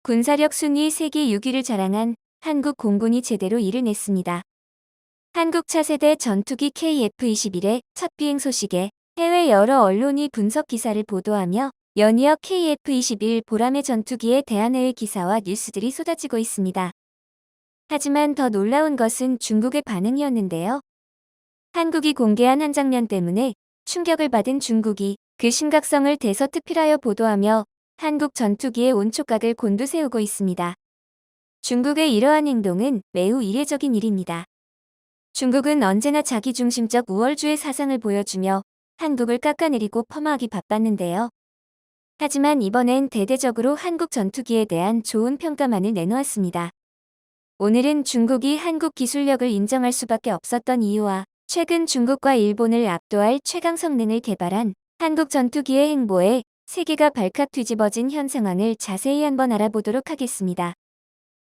군사력 순위 세계 6위를 자랑한 한국 공군이 제대로 일을 냈습니다. 한국 차세대 전투기 KF-21의 첫 비행 소식에 해외 여러 언론이 분석 기사를 보도하며 연이어 KF-21 보람의 전투기에 대한 해외 기사와 뉴스들이 쏟아지고 있습니다. 하지만 더 놀라운 것은 중국의 반응이었는데요. 한국이 공개한 한 장면 때문에 충격을 받은 중국이 그 심각성을 대서특필하여 보도하며 한국 전투기의 온촉각을 곤두세우고 있습니다. 중국의 이러한 행동은 매우 이례적인 일입니다. 중국은 언제나 자기중심적 우월주의 사상을 보여주며 한국을 깎아내리고 폄하하기 바빴는데요. 하지만 이번엔 대대적으로 한국 전투기에 대한 좋은 평가만을 내놓았습니다. 오늘은 중국이 한국 기술력을 인정할 수밖에 없었던 이유와 최근 중국과 일본을 압도할 최강 성능을 개발한 한국 전투기의 행보에 세계가 발칵 뒤집어진 현 상황을 자세히 한번 알아보도록 하겠습니다.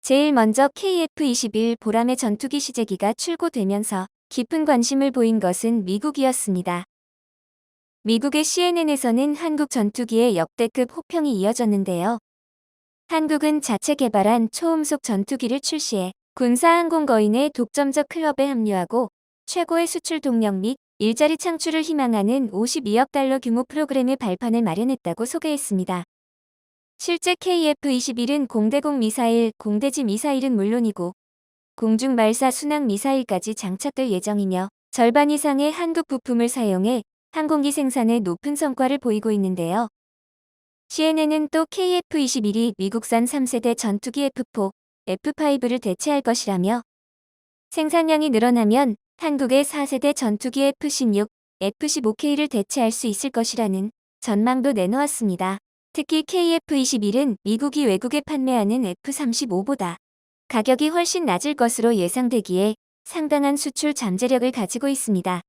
제일 먼저 KF-21 보람의 전투기 시제기가 출고되면서 깊은 관심을 보인 것은 미국이었습니다. 미국의 CNN에서는 한국 전투기의 역대급 호평이 이어졌는데요. 한국은 자체 개발한 초음속 전투기를 출시해 군사항공거인의 독점적 클럽에 합류하고 최고의 수출 동력 및 일자리 창출을 희망하는 52억 달러 규모 프로그램의 발판을 마련했다고 소개했습니다. 실제 KF-21은 공대공 미사일, 공대지 미사일은 물론이고 공중 발사 순항 미사일까지 장착될 예정이며 절반 이상의 한국 부품을 사용해 항공기 생산에 높은 성과를 보이고 있는데요. CNN은 또 KF-21이 미국산 3세대 전투기 F4, F5를 대체할 것이라며 생산량이 늘어나면 한국의 4세대 전투기 F-16, F-15K를 대체할 수 있을 것이라는 전망도 내놓았습니다. 특히 KF-21은 미국이 외국에 판매하는 F-35보다 가격이 훨씬 낮을 것으로 예상되기에 상당한 수출 잠재력을 가지고 있습니다.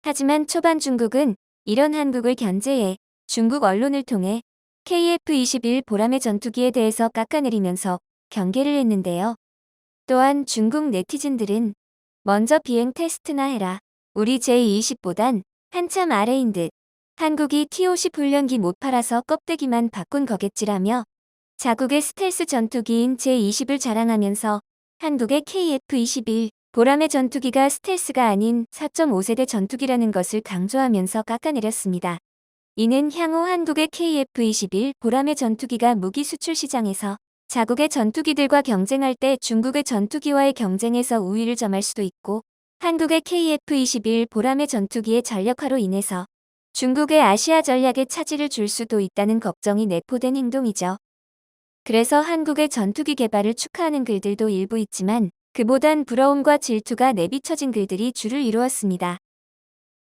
하지만 초반 중국은 이런 한국을 견제해 중국 언론을 통해 KF-21 보람의 전투기에 대해서 깎아내리면서 경계를 했는데요. 또한 중국 네티즌들은 먼저 비행 테스트나 해라. 우리 J-20보단 한참 아래인 듯. 한국이 T-50 훈련기 못 팔아서 껍데기만 바꾼 거겠지라며 자국의 스텔스 전투기인 J-20을 자랑하면서 한국의 KF-21 보람의 전투기가 스텔스가 아닌 4.5세대 전투기라는 것을 강조하면서 깎아내렸습니다. 이는 향후 한국의 KF-21 보람의 전투기가 무기 수출 시장에서 자국의 전투기들과 경쟁할 때 중국의 전투기와의 경쟁에서 우위를 점할 수도 있고 한국의 KF-21 보람의 전투기의 전력화로 인해서 중국의 아시아 전략에 차질을 줄 수도 있다는 걱정이 내포된 행동이죠. 그래서 한국의 전투기 개발을 축하하는 글들도 일부 있지만 그보단 부러움과 질투가 내비쳐진 글들이 주를 이루었습니다.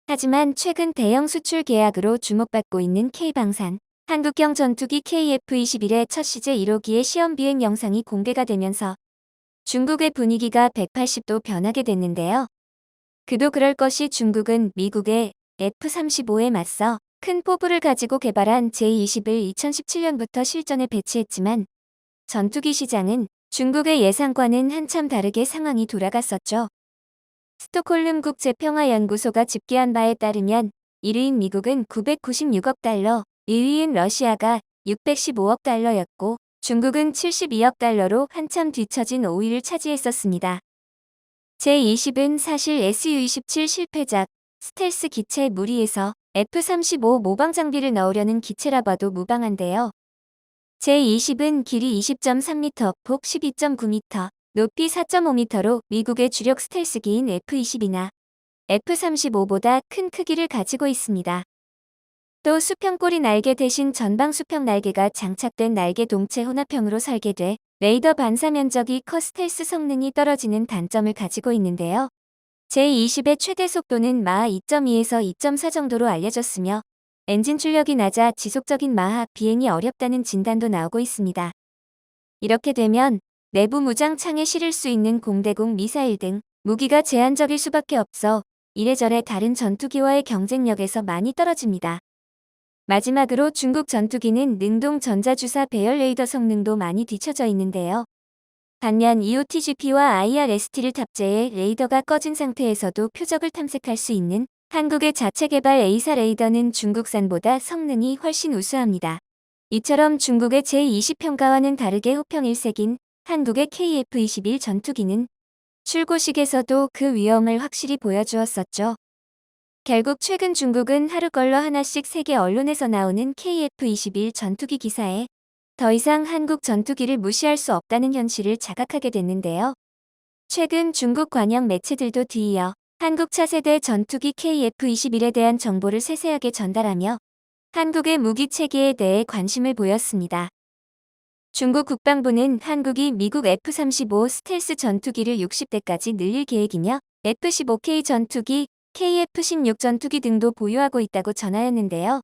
하지만 최근 대형 수출 계약으로 주목받고 있는 K방산 한국형 전투기 KF-21의 첫 시제 1호기의 시험 비행 영상이 공개가 되면서 중국의 분위기가 180도 변하게 됐는데요. 그도 그럴 것이 중국은 미국의 F-35에 맞서 큰 포부를 가지고 개발한 J-20을 2017년부터 실전에 배치했지만 전투기 시장은 중국의 예상과는 한참 다르게 상황이 돌아갔었죠. 스톡홀름 국제평화연구소가 집계한 바에 따르면 1위인 미국은 996억 달러, 2위인 러시아가 615억 달러였고 중국은 72억 달러로 한참 뒤처진 5위를 차지했었습니다. 제20은 사실 Su-27 실패작, 스텔스 기체 무리에서 F-35 모방 장비를 넣으려는 기체라 봐도 무방한데요. 제20은 길이 20.3m, 폭 12.9m, 높이 4.5m로 미국의 주력 스텔스기인 F-22나 F-35보다 큰 크기를 가지고 있습니다. 또 수평꼬리 날개 대신 전방 수평 날개가 장착된 날개 동체 혼합형으로 설계돼 레이더 반사 면적이 커 스텔스 성능이 떨어지는 단점을 가지고 있는데요. 제20의 최대 속도는 마하 2.2에서 2.4 정도로 알려졌으며 엔진 출력이 낮아 지속적인 마하 비행이 어렵다는 진단도 나오고 있습니다. 이렇게 되면 내부 무장 창에 실을 수 있는 공대공 미사일 등 무기가 제한적일 수밖에 없어 이래저래 다른 전투기와의 경쟁력에서 많이 떨어집니다. 마지막으로 중국 전투기는 능동 전자주사 배열 레이더 성능도 많이 뒤처져 있는데요. 반면 EOTGP와 IRST를 탑재해 레이더가 꺼진 상태에서도 표적을 탐색할 수 있는 한국의 자체 개발 A사 레이더는 중국산보다 성능이 훨씬 우수합니다. 이처럼 중국의 제20평가와는 다르게 후평 1색인 한국의 KF-21 전투기는 출고식에서도 그 위험을 확실히 보여주었었죠. 결국 최근 중국은 하루 걸러 하나씩 세계 언론에서 나오는 KF-21 전투기 기사에 더 이상 한국 전투기를 무시할 수 없다는 현실을 자각하게 됐는데요. 최근 중국 관영 매체들도 뒤이어 한국 차세대 전투기 KF-21에 대한 정보를 세세하게 전달하며 한국의 무기 체계에 대해 관심을 보였습니다. 중국 국방부는 한국이 미국 F-35 스텔스 전투기를 60대까지 늘릴 계획이며 F-15K 전투기, KF-16 전투기 등도 보유하고 있다고 전하였는데요.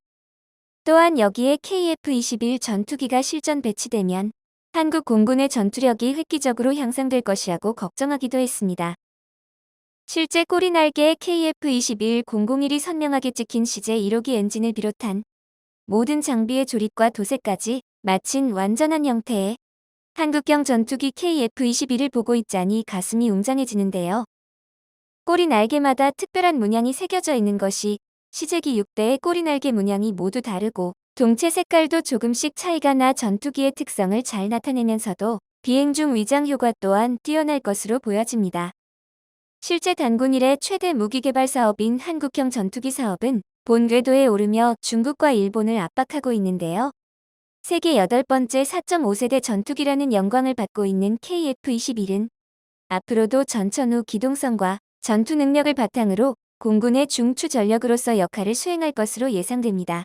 또한 여기에 KF-21 전투기가 실전 배치되면 한국 공군의 전투력이 획기적으로 향상될 것이라고 걱정하기도 했습니다. 실제 꼬리날개에 KF-21 001이 선명하게 찍힌 CJ1호기 엔진을 비롯한 모든 장비의 조립과 도색까지 마친 완전한 형태의 한국형 전투기 KF-21을 보고 있자니 가슴이 웅장해지는데요. 꼬리 날개마다 특별한 문양이 새겨져 있는 것이 CJ기 6대의 꼬리 날개 문양이 모두 다르고 동체 색깔도 조금씩 차이가 나 전투기의 특성을 잘 나타내면서도 비행 중 위장 효과 또한 뛰어날 것으로 보여집니다. 실제 단군 이래 최대 무기 개발 사업인 한국형 전투기 사업은 본 궤도에 오르며 중국과 일본을 압박하고 있는데요. 세계 8번째 4.5세대 전투기라는 영광을 받고 있는 KF-21은 앞으로도 전천후 기동성과 전투 능력을 바탕으로 공군의 중추 전력으로서 역할을 수행할 것으로 예상됩니다.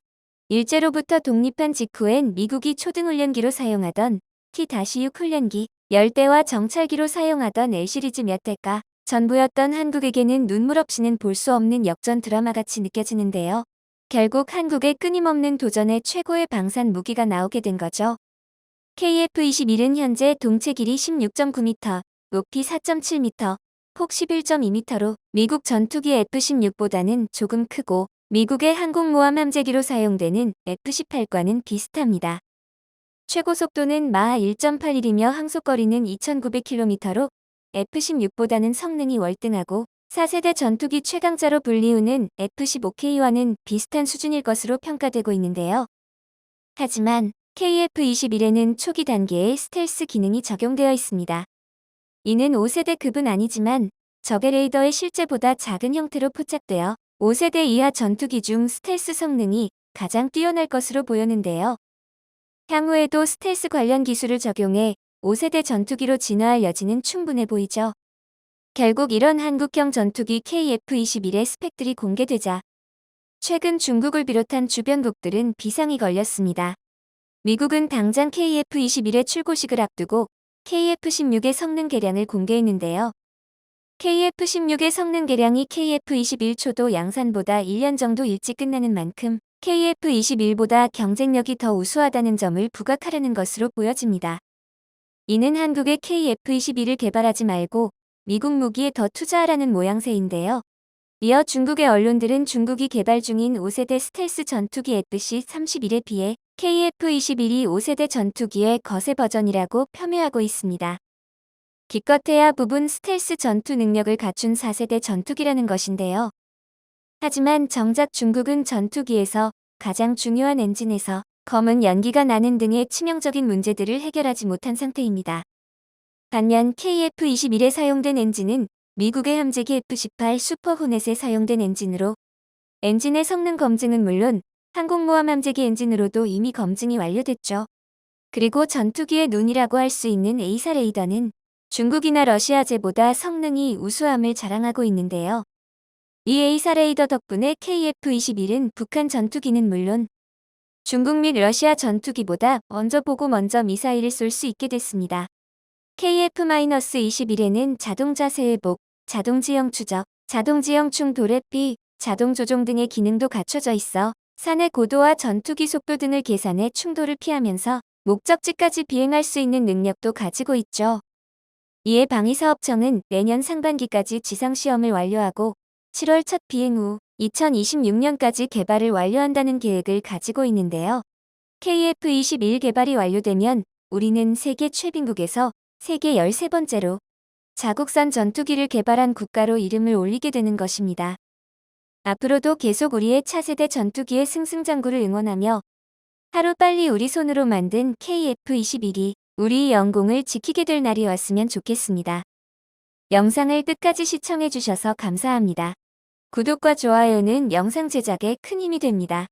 일제로부터 독립한 직후엔 미국이 초등훈련기로 사용하던 T-6 훈련기, 열대와 정찰기로 사용하던 L시리즈 몇 대가 전부였던 한국에게는 눈물 없이는 볼 수 없는 역전 드라마같이 느껴지는데요. 결국 한국의 끊임없는 도전에 최고의 방산 무기가 나오게 된 거죠. KF-21은 현재 동체 길이 16.9m, 높이 4.7m, 폭 11.2m로 미국 전투기 F-16보다는 조금 크고 미국의 항공모함 함재기로 사용되는 F-18과는 비슷합니다. 최고 속도는 마하 1.81이며 항속거리는 2,900km로 F-16보다는 성능이 월등하고 4세대 전투기 최강자로 불리우는 F-15K와는 비슷한 수준일 것으로 평가되고 있는데요. 하지만 KF-21에는 초기 단계의 스텔스 기능이 적용되어 있습니다. 이는 5세대급은 아니지만 적의 레이더의 실제보다 작은 형태로 포착되어 5세대 이하 전투기 중 스텔스 성능이 가장 뛰어날 것으로 보였는데요. 향후에도 스텔스 관련 기술을 적용해 5세대 전투기로 진화할 여지는 충분해 보이죠. 결국 이런 한국형 전투기 KF-21의 스펙들이 공개되자 최근 중국을 비롯한 주변국들은 비상이 걸렸습니다. 미국은 당장 KF-21의 출고식을 앞두고 KF-16의 성능 개량을 공개했는데요. KF-16의 성능 개량이 KF-21 초도 양산보다 1년 정도 일찍 끝나는 만큼 KF-21보다 경쟁력이 더 우수하다는 점을 부각하려는 것으로 보여집니다. 이는 한국의 KF-21을 개발하지 말고 미국 무기에 더 투자하라는 모양새인데요. 이어 중국의 언론들은 중국이 개발 중인 5세대 스텔스 전투기 FC-31에 비해 KF-21이 5세대 전투기의 거세 버전이라고 폄훼하고 있습니다. 기껏해야 부분 스텔스 전투 능력을 갖춘 4세대 전투기라는 것인데요. 하지만 정작 중국은 전투기에서 가장 중요한 엔진에서 검은 연기가 나는 등의 치명적인 문제들을 해결하지 못한 상태입니다. 반면 KF-21에 사용된 엔진은 미국의 함재기 F-18 슈퍼 호넷에 사용된 엔진으로 엔진의 성능 검증은 물론 항공모함 함재기 엔진으로도 이미 검증이 완료됐죠. 그리고 전투기의 눈이라고 할 수 있는 A사 레이더는 중국이나 러시아제보다 성능이 우수함을 자랑하고 있는데요. 이 A사 레이더 덕분에 KF-21은 북한 전투기는 물론 중국 및 러시아 전투기보다 먼저 보고 먼저 미사일을 쏠 수 있게 됐습니다. KF-21에는 자동 자세 회복, 자동 지형 추적, 자동 지형충 도래비, 자동 조종 등의 기능도 갖춰져 있어 산의 고도와 전투기 속도 등을 계산해 충돌을 피하면서 목적지까지 비행할 수 있는 능력도 가지고 있죠. 이에 방위사업청은 내년 상반기까지 지상시험을 완료하고 7월 첫 비행 후 2026년까지 개발을 완료한다는 계획을 가지고 있는데요. KF-21 개발이 완료되면 우리는 세계 최빈국에서 세계 13번째로 자국산 전투기를 개발한 국가로 이름을 올리게 되는 것입니다. 앞으로도 계속 우리의 차세대 전투기의 승승장구를 응원하며 하루빨리 우리 손으로 만든 KF-21이 우리 영공을 지키게 될 날이 왔으면 좋겠습니다. 영상을 끝까지 시청해주셔서 감사합니다. 구독과 좋아요는 영상 제작에 큰 힘이 됩니다.